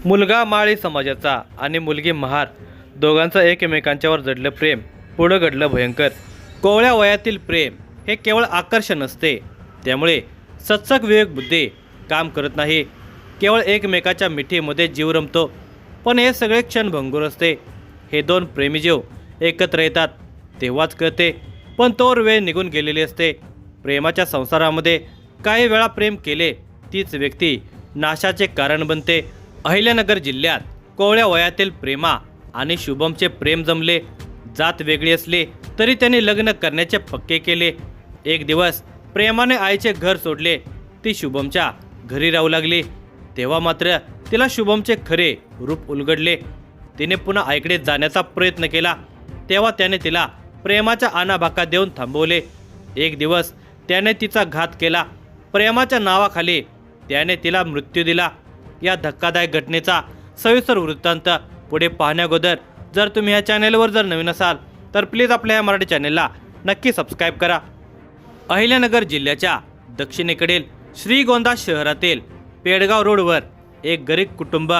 मुलगा माळी समाजाचा आणि मुलगी महार दोघांचं एकमेकांच्यावर जडलं प्रेम पुढं घडलं भयंकर। कोवळ्या वयातील प्रेम हे केवळ आकर्षण नसते, त्यामुळे सत्सक विवेक बुद्धी काम करत नाही। केवळ एकमेकाच्या मिठीमध्ये जीव रमतो, पण हे सगळे क्षण भंगूर असते। हे दोन प्रेमी जीव एकत्र येतात तेव्हाच कळते, पण तोवर वेळ निघून गेलेली असते। प्रेमाच्या संसारामध्ये काही वेळा प्रेम केले तीच व्यक्ती नाशाचे कारण बनते। अहिल्यानगर जिल्ह्यात कोवळ्या वयातील प्रेमा आणि शुभमचे प्रेम जमले। जात वेगळी असली तरी त्यांनी लग्न करण्याचे पक्के केले। एक दिवस प्रेमाने आईचे घर सोडले, ती शुभमच्या घरी राहू लागली। तेव्हा मात्र तिला शुभमचे खरे रूप उलगडले। तिने पुन्हा आईकडे जाण्याचा प्रयत्न केला, तेव्हा त्याने तिला प्रेमाच्या आणाभाका देऊन थांबवले। एक दिवस त्याने तिचा घात केला, प्रेमाच्या नावाखाली त्याने तिला मृत्यू दिला। या धक्कादायक घटनेचा सविस्तर वृत्तांत पुढे पाहण्याअगोदर जर तुम्ही या चॅनलवर जर नवीन असाल तर प्लीज आपल्या या मराठी चॅनलला नक्की सबस्क्राईब करा। अहिल्यानगर जिल्ह्याच्या दक्षिणेकडील श्रीगोंदा शहरातील पेडगाव रोडवर एक गरीब कुटुंब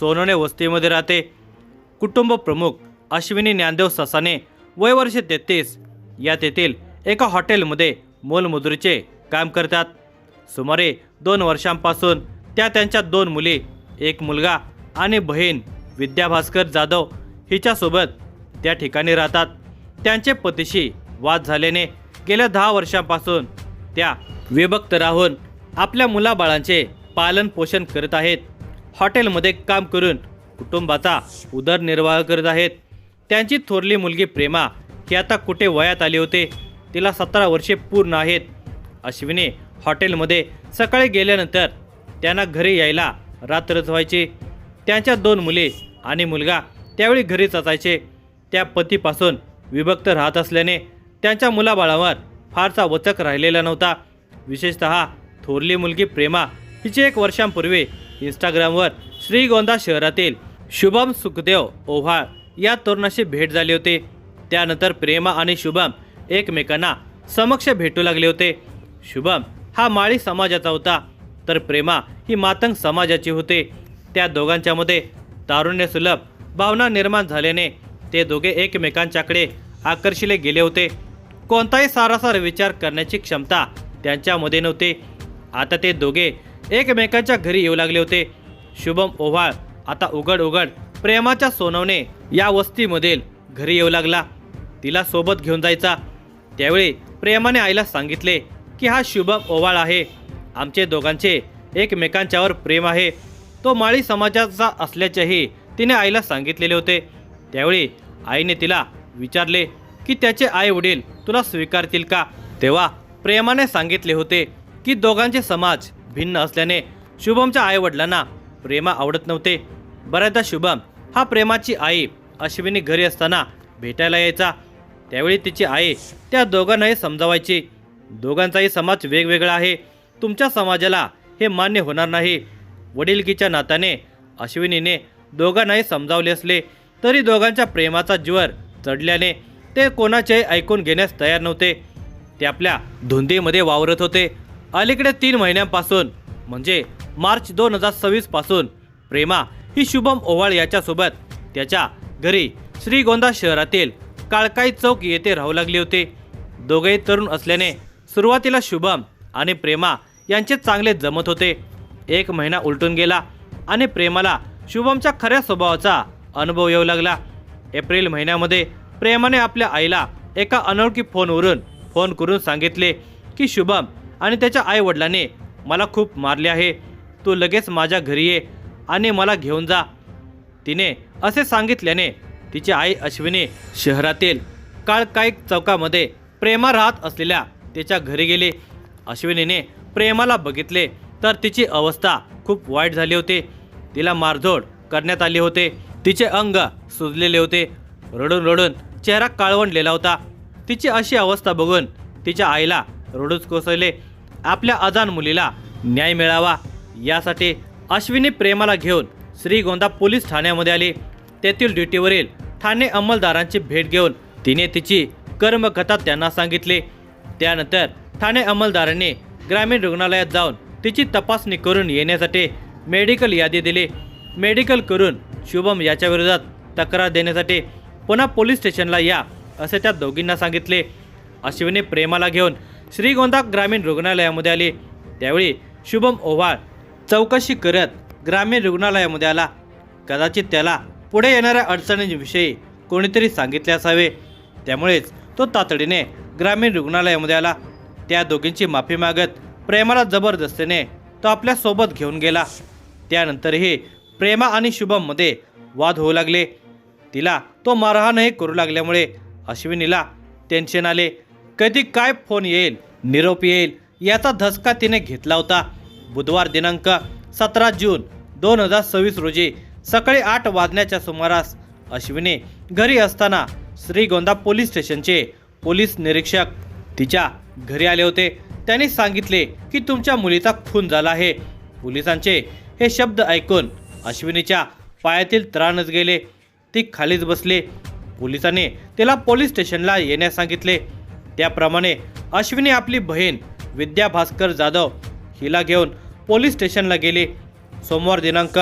सोनोने वस्तीमध्ये राहते। कुटुंब प्रमुख अश्विनी ज्ञानदेव ससाने, वय वर्ष 33, या तेथील एका हॉटेलमध्ये मोलमजुरीचे काम करतात। सुमारे 2 वर्षांपासून त्या त्यांच्या 2 मुली, एक मुलगा आणि बहीण विद्या भास्कर जाधव हिच्यासोबत त्या ठिकाणी राहतात। त्यांचे पतीशी वाद झाल्याने गेल्या 10 वर्षांपासून त्या विभक्त राहून आपल्या मुलाबाळांचे पालन पोषण करत आहेत। हॉटेलमध्ये काम करून कुटुंबाचा उदरनिर्वाह करत आहेत। त्यांची थोरली मुलगी प्रेमा ही आता कुठे वयात आली होते, तिला 17 वर्षे पूर्ण आहेत। अश्विनी हॉटेलमध्ये सकाळी गेल्यानंतर त्यांना घरी यायला रात्रच व्हायची। त्यांच्या 2 मुली आणि मुलगा त्यावेळी घरीच असायचे। त्या पतीपासून विभक्त राहत असल्याने त्यांच्या मुलाबाळावर फारसा वचक राहिलेला नव्हता। विशेषतः थोरली मुलगी प्रेमा हिची 1 वर्षांपूर्वी इंस्टाग्रामवर श्रीगोंदा शहरातील शुभम सुखदेव ओव्हाळ या तरुणाशी भेट झाली होती। त्यानंतर प्रेमा आणि शुभम एकमेकांना समक्ष भेटू लागले होते। शुभम हा माळी समाजाचा होता, तर प्रेमा ही मातंग समाजाची होते। त्या दोघांच्यामध्ये तारुण्यसुलभ भावना निर्माण झाल्याने ते दोघे एकमेकांच्याकडे आकर्षिले गेले होते। कोणताही सारासार विचार करण्याची क्षमता त्यांच्यामध्ये नव्हती। आता ते दोघे एकमेकांच्या घरी येऊ लागले होते। शुभम ओव्हाळ आता उघड प्रेमाच्या सोनवणे या वस्तीमधील घरी येऊ लागला, तिला सोबत घेऊन जायचा। त्यावेळी प्रेमाने आईला सांगितले की हा शुभम ओव्हाळ आहे, आमचे दोघांचे एकमेकांच्यावर प्रेम आहे। तो माळी समाजाचा असल्याचेही तिने आईला सांगितलेले होते। त्यावेळी आईने तिला विचारले की त्याचे आई वडील तुला स्वीकारतील का? तेव्हा प्रेमाने सांगितले होते की दोघांचे समाज भिन्न असल्याने शुभमच्या आई वडिलांना प्रेमा आवडत नव्हते। बऱ्याचदा शुभम हा प्रेमाची आई अश्विनी घरी असताना भेटायला यायचा, त्यावेळी तिची आई त्या दोघांनाही समजावायची, दोघांचाही समाज वेगवेगळा आहे, तुमच्या समाजाला हे मान्य होणार नाही। वडिलकीच्या नात्याने अश्विनीने दोघांनाही समजावले असले तरी दोघांच्या प्रेमाचा ज्वर चढल्याने ते कोणाचेही ऐकून घेण्यास तयार नव्हते। ते आपल्या धुंदीमध्ये वावरत होते। अलीकडे 3 महिन्यांपासून म्हणजे मार्च 2026 पासून प्रेमा ही शुभम ओव्हाळ याच्यासोबत त्याच्या घरी श्रीगोंदा शहरातील काळकाई चौक येथे राहू लागली होती। दोघेही तरुण असल्याने सुरुवातीला शुभम आणि प्रेमा यांचे चांगले जमत होते। 1 महिना उलटून गेला आणि प्रेमाला शुभमच्या खऱ्या स्वभावाचा अनुभव येऊ लागला। एप्रिल महिन्यामध्ये प्रेमाने आपल्या आईला एका अनोळखी फोनवरून फोन करून सांगितले की शुभम आणि त्याच्या आई वडिलांनी मला खूप मारले आहे, तू लगेच माझ्या घरी ये आणि मला घेऊन जा। तिने असे सांगितल्याने तिची आई अश्विनी शहरातील काळकाई चौकामध्ये प्रेमा राहत असलेल्या तिच्या घरी गेली। अश्विनीने प्रेमाला बघितले तर तिची अवस्था खूप वाईट झाली होती, तिला मारझोड करण्यात आली होते, तिचे अंग सुजलेले होते, रडून रडून चेहरा काळवंडलेला होता। तिची अशी अवस्था बघून तिच्या आईला रडूच कोसळले। आपल्या अजाण मुलीला न्याय मिळावा यासाठी अश्विनी प्रेमाला घेऊन श्रीगोंदा पोलीस ठाण्यामध्ये आली। तेथील ड्युटीवरील ठाणे अंमलदारांची भेट घेऊन तिने तिची कर्मकथा त्यांना सांगितली। त्यानंतर ठाणे अंमलदारांनी ग्रामीण रुग्णालयात जाऊन तिची तपासणी करून येण्यासाठी मेडिकल यादी दिली। मेडिकल करून शुभम याच्या विरोधात तक्रार देण्यासाठी पुन्हा पोलीस स्टेशनला या असे त्या दोघींना सांगितले। अश्विनी प्रेमाला घेऊन श्रीगोंदा ग्रामीण रुग्णालयामध्ये आली। त्यावेळी शुभम ओव्हाळ चौकशी करत ग्रामीण रुग्णालयामध्ये आला। कदाचित त्याला पुढे येणाऱ्या अडचणींविषयी कोणीतरी सांगितले असावे, त्यामुळेच तो तातडीने ग्रामीण रुग्णालयामध्ये आला। त्या दोघींची माफी मागत प्रेमाला जबरदस्तीने तो आपल्या सोबत घेऊन गेला। त्यानंतरही प्रेमा आणि शुभममध्ये वाद होऊ लागले। तिला तो मारहाणही करू लागल्यामुळे अश्विनीला टेन्शन आले। कधी काय फोन येईल, निरोप येईल याचा धसका तिने घेतला होता। बुधवार दिनांक 17 जून 2026 रोजी सकाळी 8 वाजण्याच्या सुमारास अश्विनी घरी असताना श्रीगोंदा पोलीस स्टेशनचे पोलीस निरीक्षक तिच्या घरी आले होते। त्यांनी सांगितले की तुमच्या मुलीचा खून झाला आहे। पोलिसांचे हे शब्द ऐकून अश्विनीच्या पायातील त्राणच गेले। ती खालीच बसली। पोलिसांनी तिला पोलीस स्टेशनला येण्यास सांगितले। त्याप्रमाणे अश्विनी आपली बहीण विद्या भास्कर जाधव हिला घेऊन पोलीस स्टेशनला गेली। सोमवार दिनांक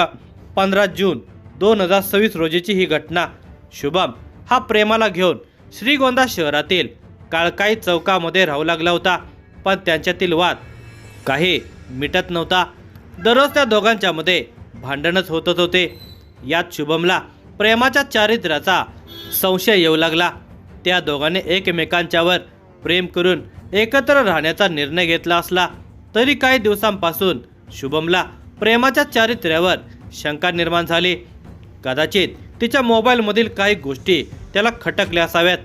15 जून 2026 रोजीची ही घटना। शुभम हा प्रेमाला घेऊन श्रीगोंदा शहरातील काळकाई चौकामध्ये राहू लागला होता, पण त्यांच्यातील वाद काही मिटत नव्हता। दररोज त्या दोघांच्या मध्ये भांडणच होतच होते। यात शुभमला प्रेमाच्या चारित्र्याचा संशय येऊ लागला। त्या दोघांनी एकमेकांच्यावर प्रेम करून एकत्र राहण्याचा निर्णय घेतला असला तरी काही दिवसांपासून शुभमला प्रेमाच्या चारित्र्यावर शंका निर्माण झाली। कदाचित तिच्या मोबाईलमधील काही गोष्टी त्याला खटकल्या असाव्यात।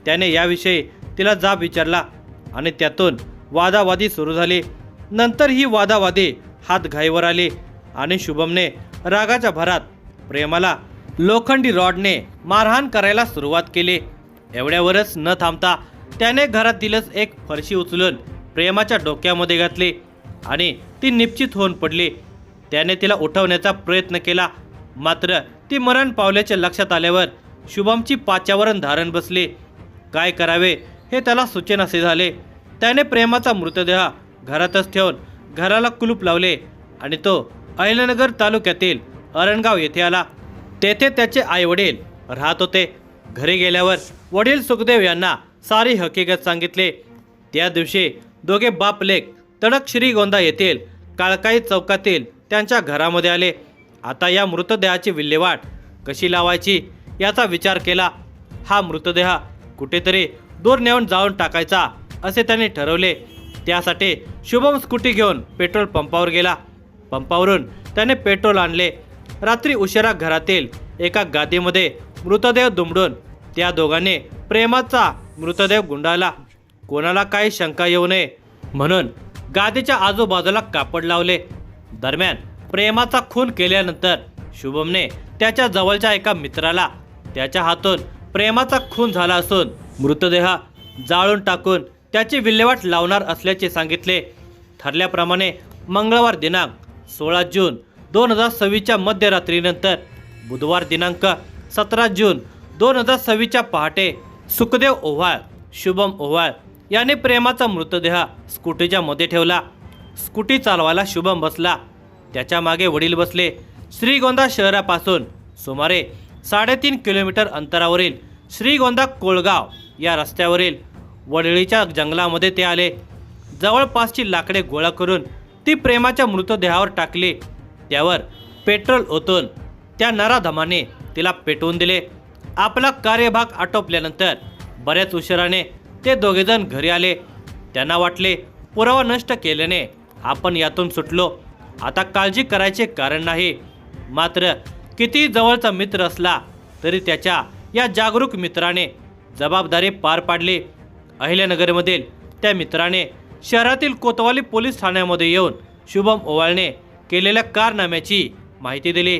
त्याने याविषयी तिला जाब विचारला आणि त्यातून वादावादी सुरू झाली। नंतर ही वादावादी हातघाईवर आली आणि शुभमने रागाच्या भरात प्रेमाला लोखंडी रॉडने मारहाण करायला सुरुवात केली। एवढ्यावरच न थांबता त्याने घरातीलच एक फरशी उचलून प्रेमाच्या डोक्यामध्ये घातली आणि ती निश्चित होऊन पडली। त्याने तिला उठवण्याचा प्रयत्न केला, मात्र ती मरण पावल्याचे लक्षात आल्यावर शुभमची पाच्यावरून धारण बसली। काय करावे हे त्याला सुचेनासे झाले। त्याने प्रेमाचा मृतदेह घरातच ठेवून घराला कुलूप लावले आणि तो अहिल्यानगर तालुक्यातील अरणगाव येथे आला। तेथे त्याचे आईवडील राहत होते। घरी गेल्यावर वडील सुखदेव यांना सारी हकीकत सांगितले। त्या दिवशी दोघे बाप लेक तडक श्रीगोंदा येथील काळकाई चौकातील त्यांच्या घरामध्ये आले। आता या मृतदेहाची विल्हेवाट कशी लावायची याचा विचार केला। हा मृतदेह कुठेतरी दूर नेऊन जाळून टाकायचा असे त्यांनी ठरवले। त्यासाठी शुभम स्कूटी घेऊन पेट्रोल पंपावर गेला। पंपावरून त्याने पेट्रोल आणले। रात्री उशिरा घरातील एका गादीमध्ये मृतदेह दुमडून त्या दोघांनी प्रेमाचा मृतदेह गुंडाळला। कोणाला काही शंका येऊ नये म्हणून गादीच्या आजूबाजूला कापड लावले। दरम्यान प्रेमाचा खून केल्यानंतर शुभमने त्याच्या जवळच्या एका मित्राला त्याच्या हातून प्रेमाचा खून झाला असून मृतदेह जाळून टाकून त्याची विल्हेवाट लावणार असल्याचे सांगितले। ठरल्याप्रमाणे मंगळवार दिनांक 16 जून 2026च्या मध्यरात्रीनंतर बुधवार दिनांक 17 जून 2026च्या पहाटे सुखदेव ओव्हाळ, शुभम ओव्हाळ याने प्रेमाचा मृतदेह स्कूटीच्या मध्ये ठेवला। स्कूटी चालवायला शुभम बसला, त्याच्या मागे वडील बसले। श्रीगोंदा शहरापासून सुमारे 3.5 किलोमीटर अंतरावरील श्रीगोंदा कोळगाव या रस्त्यावरील वडळीच्या जंगलामध्ये ते आले। जवळपासची लाकडे गोळा करून ती प्रेमाच्या मृतदेहावर टाकली। त्यावर पेट्रोल ओतून त्या नराधमाने तिला पेटवून दिले। आपला कार्यभाग आटोपल्यानंतर बऱ्याच उशिराने ते दोघेजण घरी आले। त्यांना वाटले पुरावा नष्ट केल्याने आपण यातून सुटलो, आता काळजी करायचे कारण नाही। मात्र किती जवळचा मित्र असला तरी त्याच्या या जागरूक मित्राने जबाबदारी पार पाडली। अहिल्यानगरमधील त्या मित्राने शहरातील कोतवाली पोलीस ठाण्यामध्ये येऊन शुभम ओव्हाळने केलेल्या कारनाम्याची माहिती दिली।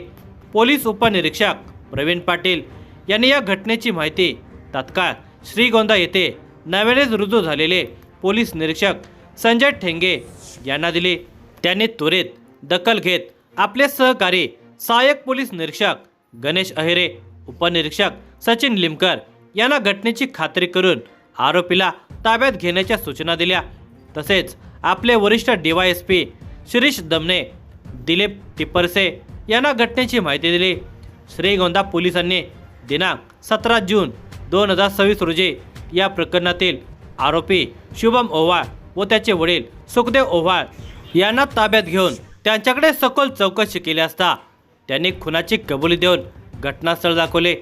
पोलीस उपनिरीक्षक प्रवीण पाटील यांनी या घटनेची माहिती तात्काळ श्रीगोंदा येथे नव्यानेच रुजू झालेले पोलीस निरीक्षक संजय ठेंगे यांना दिली। त्यांनी त्वरित दखल घेत आपले सहकारी सहाय्यक पोलीस निरीक्षक गणेश अहिरे, उपनिरीक्षक सचिन लिमकर यांना घटनेची खात्री करून आरोपीला ताब्यात घेण्याच्या सूचना दिल्या। तसेच आपले वरिष्ठ DYSP शिरीष दमने, दिलीप टिपरसे यांना घटनेची माहिती दिली। श्रीगोंदा पोलिसांनी दिनांक 17 जून 2026 रोजी या प्रकरणातील आरोपी शुभम ओव्हाळ व त्याचे वडील सुखदेव ओव्हाळ यांना ताब्यात घेऊन त्यांच्याकडे सखोल चौकशी केली असता त्यांनी खुनाची कबुली देऊन घटनास्थळ दाखवले।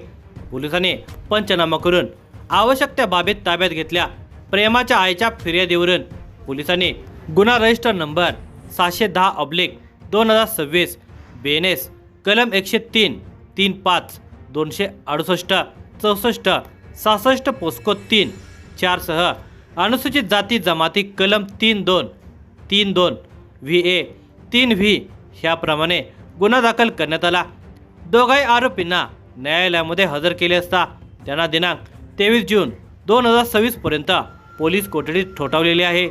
पोलिसांनी पंचनामा करून आवश्यक त्या बाबीत ताब्यात घेतल्या। प्रेमाच्या आईच्या फिर्यादीवरून पोलिसांनी गुन्हा रजिस्टर नंबर 710/2026 BNS कलम 103, 35, 268, 64, 66 पोस्को 3, 4 सह अनुसूचित जाती जमाती कलम 32, 32 VA 3V ह्याप्रमाणे गुन्हा दाखल करण्यात आला। दोघाही आरोपींना न्यायालयामध्ये हजर केले असता त्यांना दिनांक 23 जून 2026 पर्यंत पोलीस कोठडीत ठोठावलेले आहे।